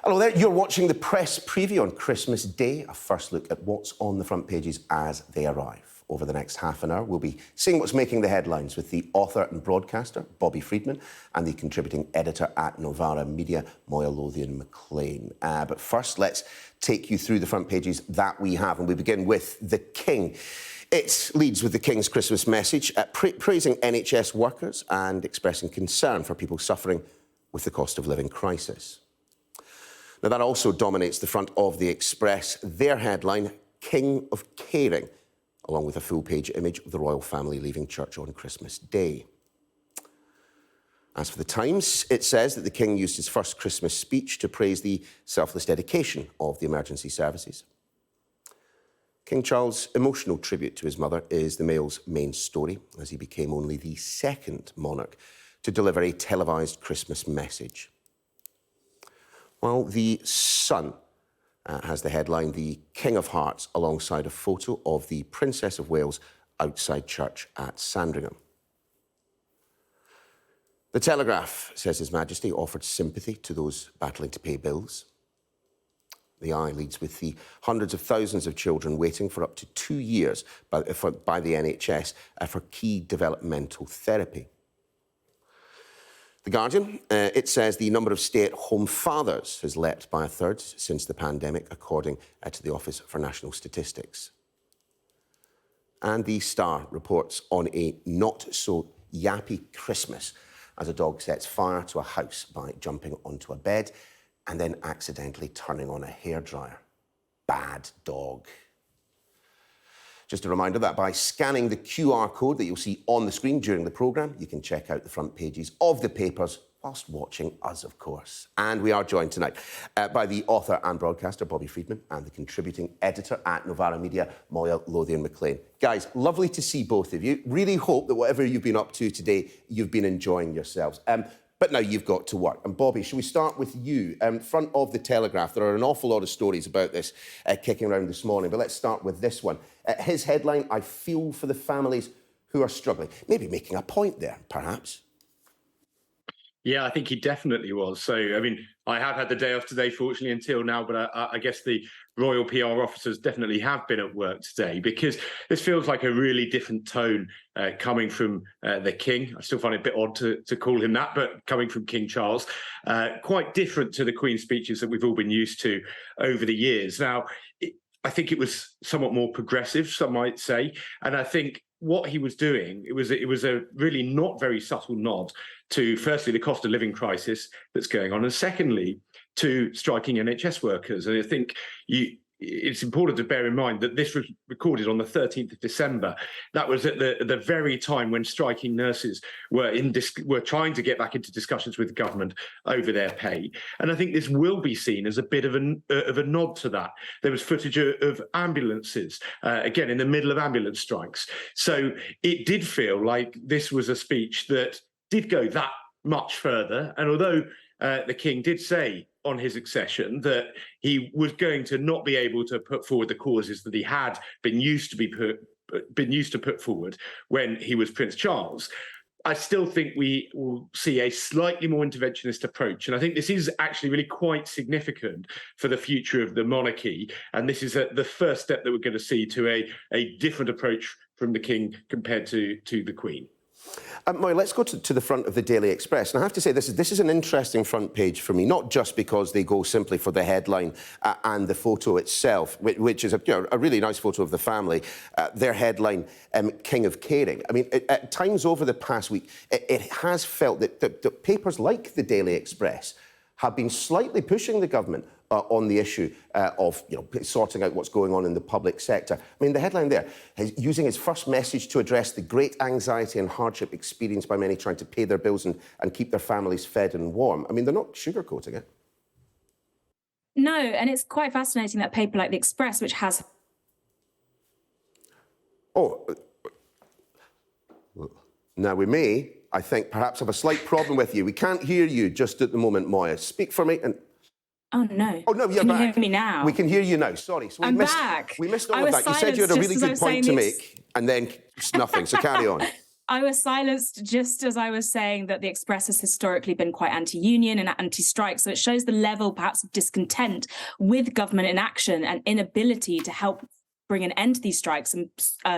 Hello there, you're watching the press preview on Christmas Day, a first look at what's on the front pages as they arrive. Over the next half an hour, we'll be seeing what's making the headlines with the author and broadcaster, Bobby Friedman, and the contributing editor at Novara Media, Moya Lothian-Mclean. But first, let's take you through the front pages that we have, and we begin with the King. It leads with the King's Christmas message, praising NHS workers and expressing concern for people suffering with the cost of living crisis. Now, that also dominates the front of the Express. Their headline, King of Caring, along with a full-page image of the royal family leaving church on Christmas Day. As for the Times, it says that the King used his first Christmas speech to praise the selfless dedication of the emergency services. King Charles' emotional tribute to his mother is the Mail's main story, as he became only the second monarch to deliver a televised Christmas message. While the Sun has the headline, The King of Hearts, alongside a photo of the Princess of Wales outside church at Sandringham. The Telegraph says His Majesty offered sympathy to those battling to pay bills. The Eye leads with the hundreds of thousands of children waiting for up to 2 years by the NHS for key developmental therapy. The Guardian, it says the number of stay-at-home fathers has leapt by a third since the pandemic, according to the Office for National Statistics. And the Star reports on a not-so-yappy Christmas as a dog sets fire to a house by jumping onto a bed and then accidentally turning on a hairdryer. Bad dog. Just a reminder that by scanning the QR code that you'll see on the screen during the programme, you can check out the front pages of the papers whilst watching us, of course. And we are joined tonight by the author and broadcaster, Bobby Friedman, and the contributing editor at Novara Media, Moya Lothian-Mclean. Guys, lovely to see both of you. Really hope that whatever you've been up to today, you've been enjoying yourselves. But now you've got to work. And Bobby, shall we start with you? Front of the Telegraph, there are an awful lot of stories about this kicking around this morning, but let's start with this one. His headline, I feel for the families who are struggling. Maybe making a point there, perhaps. Yeah, I think he definitely was. So, I mean, I have had the day off today, fortunately, until now, but I guess the royal PR officers definitely have been at work today, because this feels like a really different tone coming from the King. I still find it a bit odd to call him that, but coming from King Charles, quite different to the Queen's speeches that we've all been used to over the years. Now, I think it was somewhat more progressive, some might say, and I think what he was doing, it was a really not very subtle nod to, firstly, the cost of living crisis that's going on, and secondly, to striking NHS workers. And I think it's important to bear in mind that this was recorded on the 13th of December. That was at the very time when striking nurses were trying to get back into discussions with the government over their pay. And I think this will be seen as a bit of a nod to that. There was footage of ambulances, again, in the middle of ambulance strikes. So it did feel like this was a speech that did go that much further. And although the King did say on his accession that he was going to not be able to put forward the causes that he had been used to put forward when he was Prince Charles, I still think we will see a slightly more interventionist approach. And I think this is actually really quite significant for the future of the monarchy. And this is the first step that we're going to see to a different approach from the King compared to the Queen. Moya, let's go to the front of the Daily Express. And I have to say, this is an interesting front page for me, not just because they go simply for the headline and the photo itself, which is a really nice photo of the family. Their headline, King of Caring. I mean, at times over the past week, it has felt that papers like the Daily Express have been slightly pushing the government on the issue of sorting out what's going on in the public sector. I mean, the headline there is using his first message to address the great anxiety and hardship experienced by many trying to pay their bills and keep their families fed and warm. I mean, they're not sugarcoating it. No, and it's quite fascinating that a paper like the Express, which has... Oh, now we may, I think, perhaps have a slight problem with you. We can't hear you just at the moment, Moya. Speak for me and... Oh, no. Oh, no, you're Can back. you hear me now? We can hear you now. Sorry. So back. We missed all of that. You said you had a really good point to make, and then nothing, so carry on. I was silenced just as I was saying that the Express has historically been quite anti-union and anti-strike. So it shows the level, perhaps, of discontent with government inaction and inability to help bring an end to these strikes and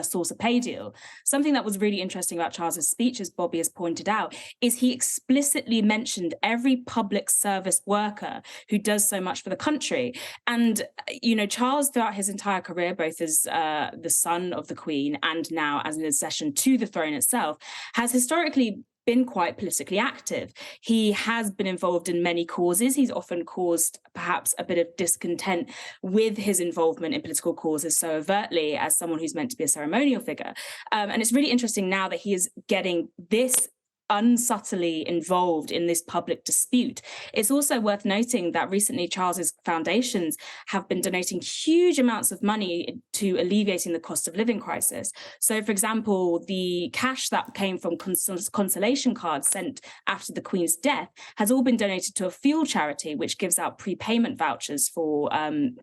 source a pay deal. Something that was really interesting about Charles's speech, as Bobby has pointed out, is he explicitly mentioned every public service worker who does so much for the country. And, you know, Charles, throughout his entire career, both as the son of the Queen and now as an accession to the throne itself, has historically been quite politically active. He has been involved in many causes. He's often caused perhaps a bit of discontent with his involvement in political causes so overtly as someone who's meant to be a ceremonial figure. And it's really interesting now that he is getting this unsubtly involved in this public dispute. It's also worth noting that recently Charles's foundations have been donating huge amounts of money to alleviating the cost of living crisis. So, for example, the cash that came from consolation cards sent after the Queen's death has all been donated to a fuel charity, which gives out prepayment vouchers for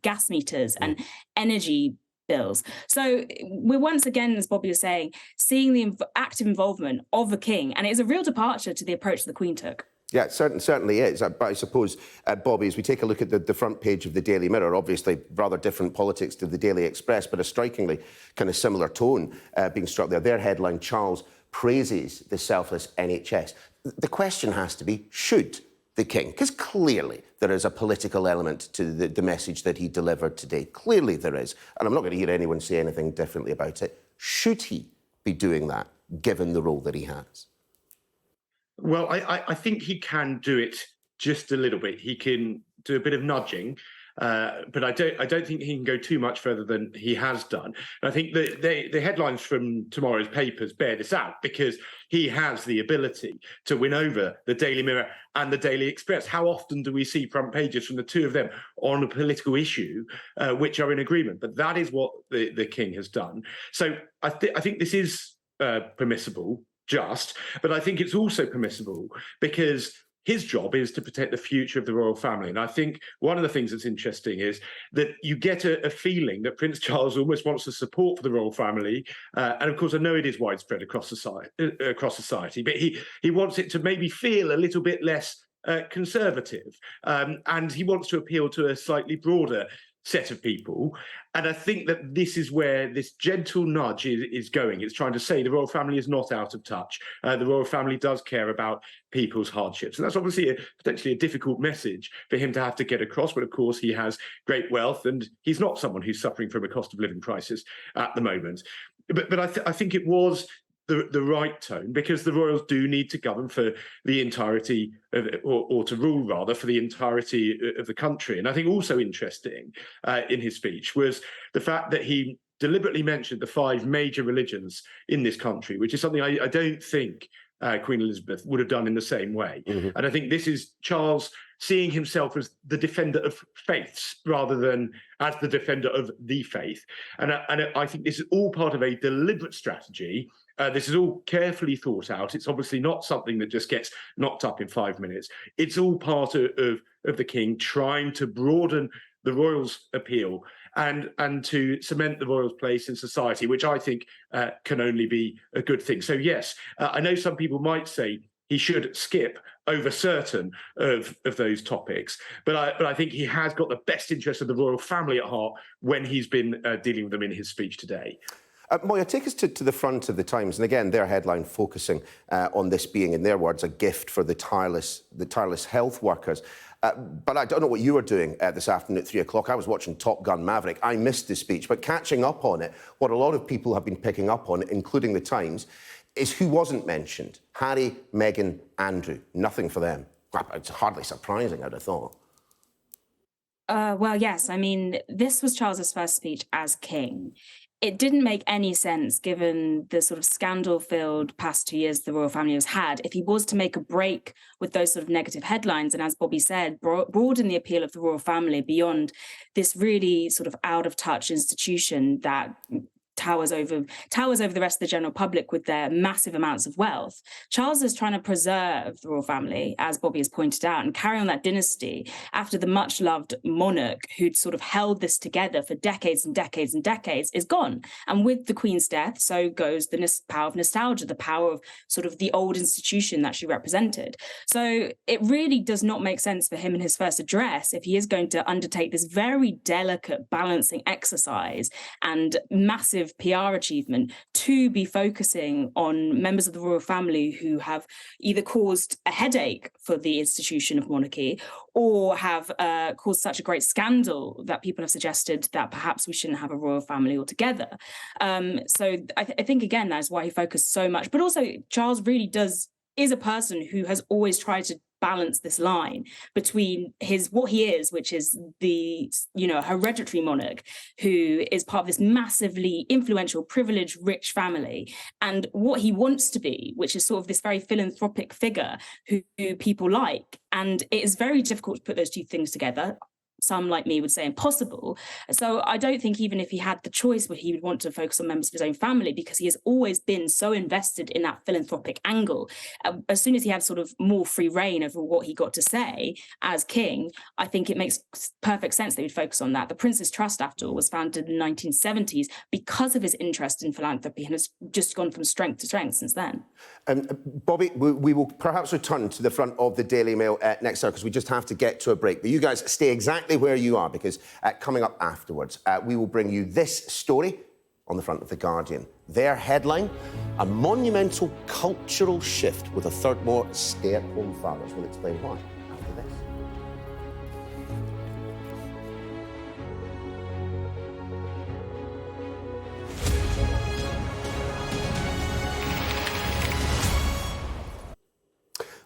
gas meters and energy bills. So we're once again, as Bobby was saying, seeing the active involvement of the King, and it is a real departure to the approach the Queen took. Yeah, it certainly is. But I suppose, Bobby, as we take a look at the front page of the Daily Mirror, obviously rather different politics to the Daily Express, but a strikingly kind of similar tone being struck there. Their headline, Charles praises the selfless NHS. The question has to be, should the King? Because clearly there is a political element to the message that he delivered today. Clearly there is. And I'm not going to hear anyone say anything differently about it. Should he be doing that, given the role that he has? Well, I think he can do it just a little bit. He can do a bit of nudging, but I don't think he can go too much further than he has done. And I think the headlines from tomorrow's papers bear this out, because he has the ability to win over the Daily Mirror and the Daily Express. How often do we see front pages from the two of them on a political issue which are in agreement? But that is what the King has done. So I think this is permissible, but I think it's also permissible because his job is to protect the future of the royal family. And I think one of the things that's interesting is that you get a feeling that Prince Charles almost wants the support for the royal family. And of course, I know it is widespread across society, but he wants it to maybe feel a little bit less conservative. And he wants to appeal to a slightly broader set of people. And I think that this is where this gentle nudge is going. It's trying to say the royal family is not out of touch. The royal family does care about people's hardships. And that's obviously potentially a difficult message for him to have to get across. But of course, he has great wealth and he's not someone who's suffering from a cost of living crisis at the moment. But I think it was the right tone, because the royals do need to govern for the entirety of, or to rule rather, for the entirety of the country. And I think also interesting in his speech was the fact that he deliberately mentioned the 5 major religions in this country, which is something I don't think Queen Elizabeth would have done in the same way. Mm-hmm. And I think this is Charles seeing himself as the defender of faiths rather than as the defender of the faith. And I think this is all part of a deliberate strategy. This is all carefully thought out. It's obviously not something that just gets knocked up in 5 minutes. It's all part of the King trying to broaden the royals' appeal and to cement the royals' place in society, which I think can only be a good thing. So yes, I know some people might say he should skip over certain of those topics, but I think he has got the best interest of the royal family at heart when he's been dealing with them in his speech today. Moya, take us to the front of the Times, and again, their headline focusing on this being, in their words, a gift for the tireless health workers. But I don't know what you were doing this afternoon at 3 o'clock. I was watching Top Gun Maverick. I missed the speech, but catching up on it, what a lot of people have been picking up on, including the Times, is who wasn't mentioned. Harry, Meghan, Andrew. Nothing for them. It's hardly surprising, I'd have thought. Well, yes. I mean, this was Charles's first speech as king. It didn't make any sense, given the sort of scandal-filled past 2 years the royal family has had, if he was to make a break with those sort of negative headlines and, as Bobby said, broaden the appeal of the royal family beyond this really sort of out-of-touch institution that towers over the rest of the general public with their massive amounts of wealth. Charles is trying to preserve the royal family, as Bobby has pointed out, and carry on that dynasty after the much-loved monarch who'd sort of held this together for decades and decades and decades is gone. And with the Queen's death, so goes the power of nostalgia, the power of sort of the old institution that she represented. So it really does not make sense for him in his first address, if he is going to undertake this very delicate balancing exercise and massive PR achievement, to be focusing on members of the royal family who have either caused a headache for the institution of monarchy or have caused such a great scandal that people have suggested that perhaps we shouldn't have a royal family altogether. So I think, again, that's why he focused so much. But also, Charles really is a person who has always tried to balance this line between what he is, which is the hereditary monarch who is part of this massively influential, privileged, rich family, and what he wants to be, which is sort of this very philanthropic figure who people like. And it is very difficult to put those two things together. Some, like me, would say impossible. So I don't think even if he had the choice, he would want to focus on members of his own family, because he has always been so invested in that philanthropic angle. As soon as he had sort of more free reign over what he got to say as king, I think it makes perfect sense that he'd focus on that. The Prince's Trust, after all, was founded in the 1970s because of his interest in philanthropy, and has just gone from strength to strength since then. Bobby, we will perhaps return to the front of the Daily Mail next hour, because we just have to get to a break. But you guys stay exactly where you are, because coming up afterwards, we will bring you this story on the front of The Guardian. Their headline: a monumental cultural shift with a third more stay-at-home fathers. We'll explain why after this.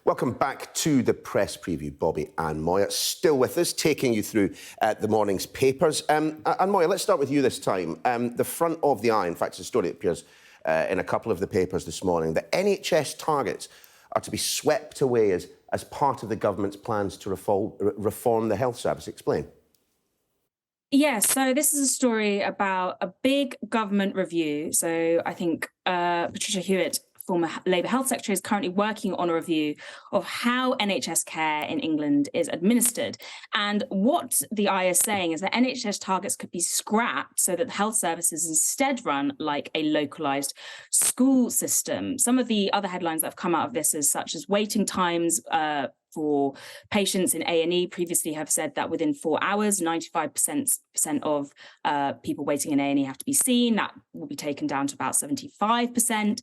Welcome back to the press preview. Bobby and Moya still with us, taking you through the morning's papers. And Moya, let's start with you this time. The front of the Eye, in fact, it's a story that appears in a couple of the papers this morning. The NHS targets are to be swept away as part of the government's plans to reform the health service. Explain. Yes, so this is a story about a big government review. So I think Patricia Hewitt, former Labour Health Secretary, is currently working on a review of how NHS care in England is administered. And what the Eye is saying is that NHS targets could be scrapped so that the health services instead run like a localised school system. Some of the other headlines that have come out of this is such as waiting times for patients in A&E previously have said that within 4 hours, 95% of people waiting in A&E have to be seen. That will be taken down to about 75%.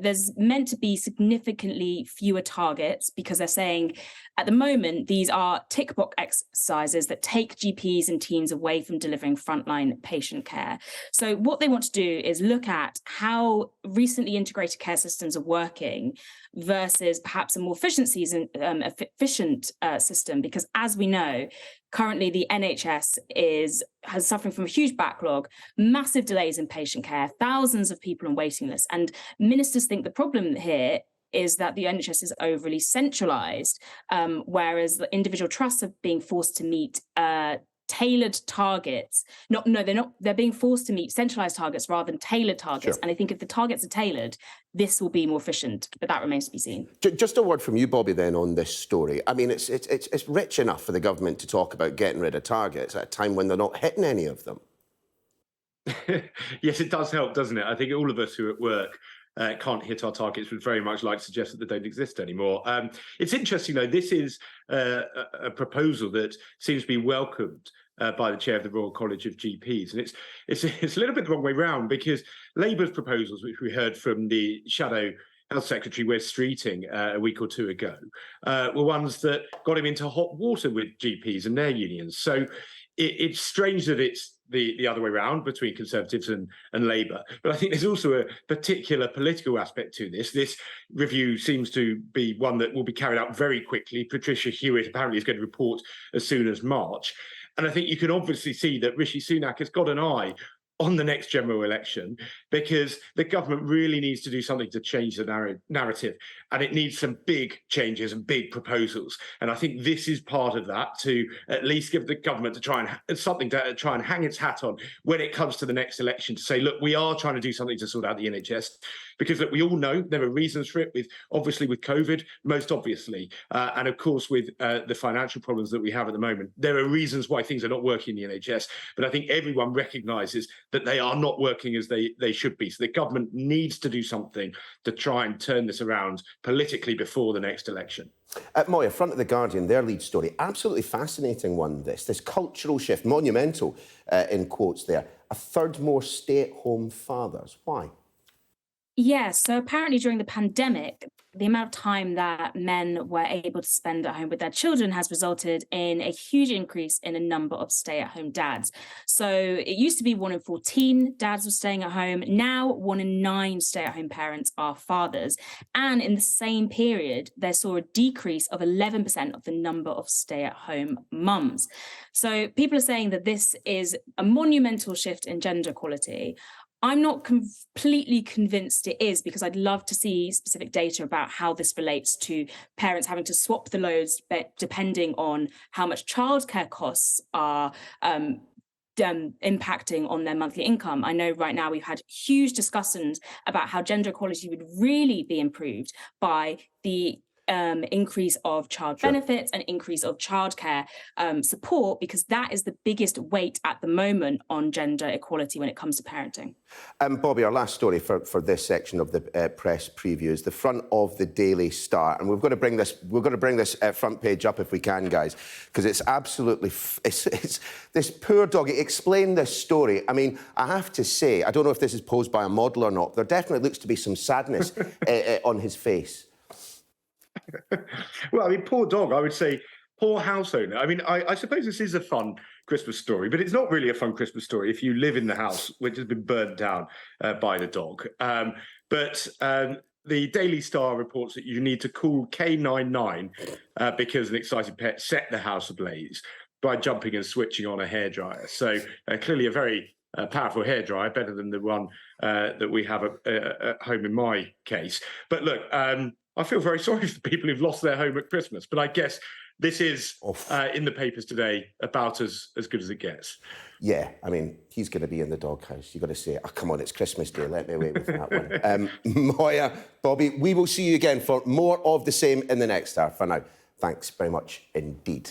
There's meant to be significantly fewer targets, because they're saying at the moment, these are tick box exercises that take GPs and teams away from delivering frontline patient care. So what they want to do is look at how recently integrated care systems are working versus perhaps a more efficient system, because as we know, currently the NHS is suffering from a huge backlog, massive delays in patient care, thousands of people on waiting lists, and ministers think the problem here is that the NHS is overly centralised, whereas the individual trusts are being forced to meet tailored targets. They're being forced to meet centralised targets rather than tailored targets. Sure. And I think if the targets are tailored, this will be more efficient, but that remains to be seen. Just a word from you, Bobby, then, on this story. I mean, it's rich enough for the government to talk about getting rid of targets at a time when they're not hitting any of them. Yes, it does help, doesn't it? I think all of us who are at work can't hit our targets would very much like to suggest that they don't exist anymore. It's interesting, though. This is a proposal that seems to be welcomed by the chair of the Royal College of GPs, and it's a little bit the wrong way round, because Labour's proposals, which we heard from the shadow Health Secretary Wes Streeting a week or two ago, were ones that got him into hot water with GPs and their unions. So it's strange that it's the other way around between Conservatives and Labour. But I think there's also a particular political aspect to this. This review seems to be one that will be carried out very quickly. Patricia Hewitt apparently is going to report as soon as March. And I think you can obviously see that Rishi Sunak has got an eye on the next general election, because the government really needs to do something to change the narrative, and it needs some big changes and big proposals. And I think this is part of that, to at least give the government something to try and hang its hat on when it comes to the next election, to say, look, we are trying to do something to sort out the NHS, because look, we all know there are reasons for it, with COVID, most obviously, and of course with the financial problems that we have at the moment. There are reasons why things are not working in the NHS, but I think everyone recognises that they are not working as they should be. So the government needs to do something to try and turn this around politically before the next election. Moya, front of the Guardian, their lead story, absolutely fascinating one, this cultural shift, monumental in quotes there. A third more stay-at-home fathers. Why? Yes, so apparently during the pandemic, the amount of time that men were able to spend at home with their children has resulted in a huge increase in a number of stay-at-home dads. So it used to be 1 in 14 dads were staying at home. Now 1 in 9 stay-at-home parents are fathers. And in the same period, they saw a decrease of 11% of the number of stay-at-home mums. So people are saying that this is a monumental shift in gender equality. I'm not completely convinced it is, because I'd love to see specific data about how this relates to parents having to swap the loads depending on how much childcare costs are impacting on their monthly income. I know right now we've had huge discussions about how gender equality would really be improved by the increase of child benefits and increase of childcare support, because that is the biggest weight at the moment on gender equality when it comes to parenting. Bobby, our last story for this section of the press preview is the front of the Daily Star, and we've got to bring this front page up if we can, guys, because it's absolutely it's this poor dog. Explain this story. I mean, I have to say, I don't know if this is posed by a model or not. There definitely looks to be some sadness on his face. Well, I mean, poor dog, I would say poor house owner. I mean, I suppose this is a fun Christmas story, but it's not really a fun Christmas story if you live in the house which has been burnt down by the dog. But the Daily Star reports that you need to call K99 because an excited pet set the house ablaze by jumping and switching on a hairdryer. So clearly a very powerful hairdryer, better than the one that we have at home in my case. But look, I feel very sorry for the people who've lost their home at Christmas, but I guess this is in the papers today about as good as it gets. Yeah, I mean, he's going to be in the doghouse. You've got to say, oh, come on, it's Christmas Day. Let me away with that one. Moya, Bobby, we will see you again for more of the same in the next hour. For now, thanks very much indeed.